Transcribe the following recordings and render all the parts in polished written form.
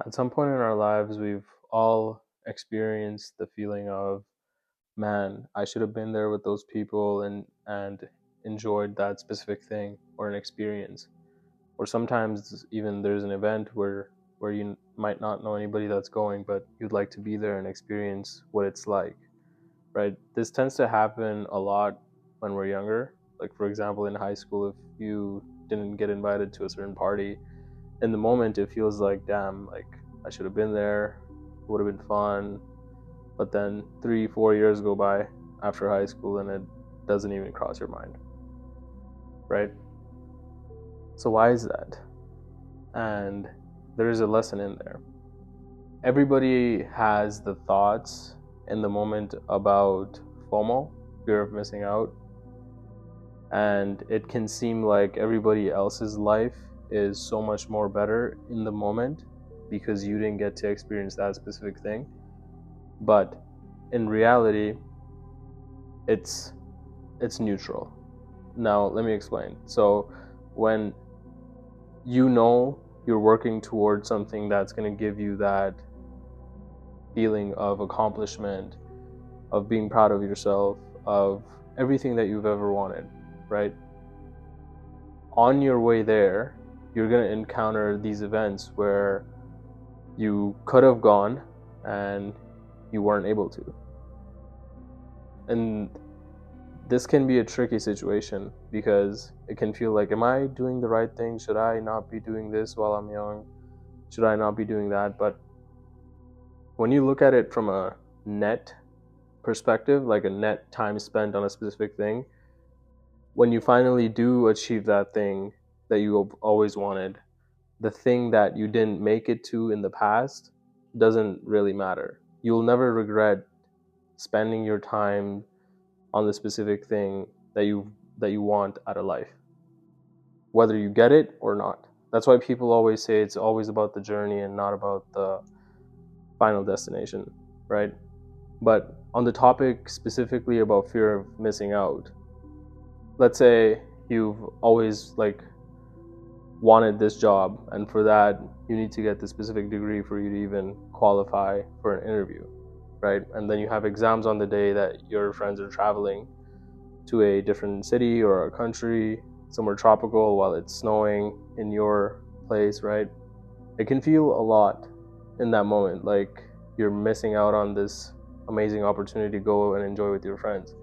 At some point in our lives, we've all experienced the feeling of, man, I should have been there with those people and enjoyed that specific thing or an experience. Or sometimes even there's an event where you might not know anybody that's going, but you'd like to be there and experience what it's like, right? This tends to happen a lot when we're younger. Like, for example, in high school, if you didn't get invited to a certain party, in the moment it feels like, damn, like I should have been there, it would have been fun. But then 3 4 years go by after high school and it doesn't even cross your mind, right? So why is that? And there is a lesson in there. Everybody has the thoughts in the moment about FOMO, fear of missing out, and it can seem like everybody else's life is so much more better in the moment because you didn't get to experience that specific thing. But in reality, it's neutral. Now let me explain. So when you know you're working towards something that's going to give you that feeling of accomplishment, of being proud of yourself, of everything that you've ever wanted, right? On your way there, you're going to encounter these events where you could have gone and you weren't able to. And this can be a tricky situation because it can feel like, am I doing the right thing? Should I not be doing this while I'm young? Should I not be doing that? But when you look at it from a net perspective, like a net time spent on a specific thing, when you finally do achieve that thing that you always wanted, the thing that you didn't make it to in the past doesn't really matter. You'll never regret spending your time on the specific thing that you want out of life, whether you get it or not. That's why people always say it's always about the journey and not about the final destination, right? But on the topic specifically about fear of missing out, let's say you've always like wanted this job, and for that you need to get the specific degree for you to even qualify for an interview, right? And then you have exams on the day that your friends are traveling to a different city or a country, somewhere tropical, while it's snowing in your place, right? It can feel a lot in that moment, like you're missing out on this amazing opportunity to go and enjoy with your friends.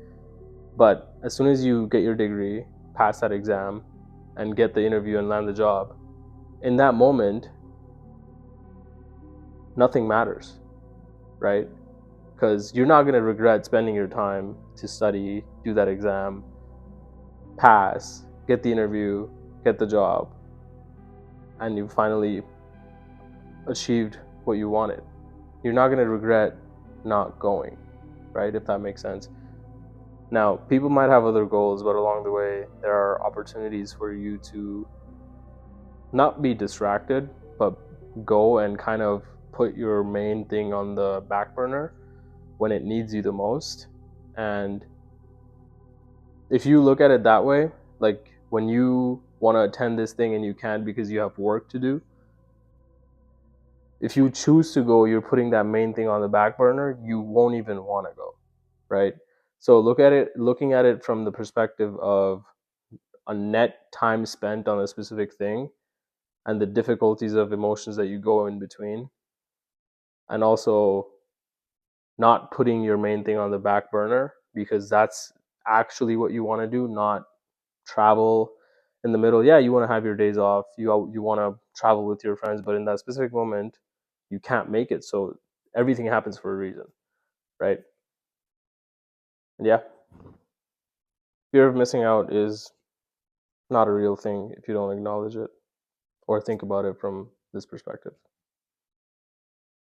But as soon as you get your degree, pass that exam, and get the interview and land the job, in that moment, nothing matters, right? Because you're not going to regret spending your time to study, do that exam, pass, get the interview, get the job, and you finally achieved what you wanted. You're not going to regret not going, right? If that makes sense. Now, people might have other goals, but along the way, there are opportunities for you to not be distracted, but go and kind of put your main thing on the back burner when it needs you the most. And if you look at it that way, like when you want to attend this thing and you can't because you have work to do, if you choose to go, you're putting that main thing on the back burner, you won't even want to go, right? So looking at it from the perspective of a net time spent on a specific thing and the difficulties of emotions that you go in between, and also not putting your main thing on the back burner because that's actually what you want to do, not travel in the middle. Yeah, you want to have your days off, you want to travel with your friends, but in that specific moment you can't make it. So everything happens for a reason, right? And yeah, fear of missing out is not a real thing if you don't acknowledge it or think about it from this perspective.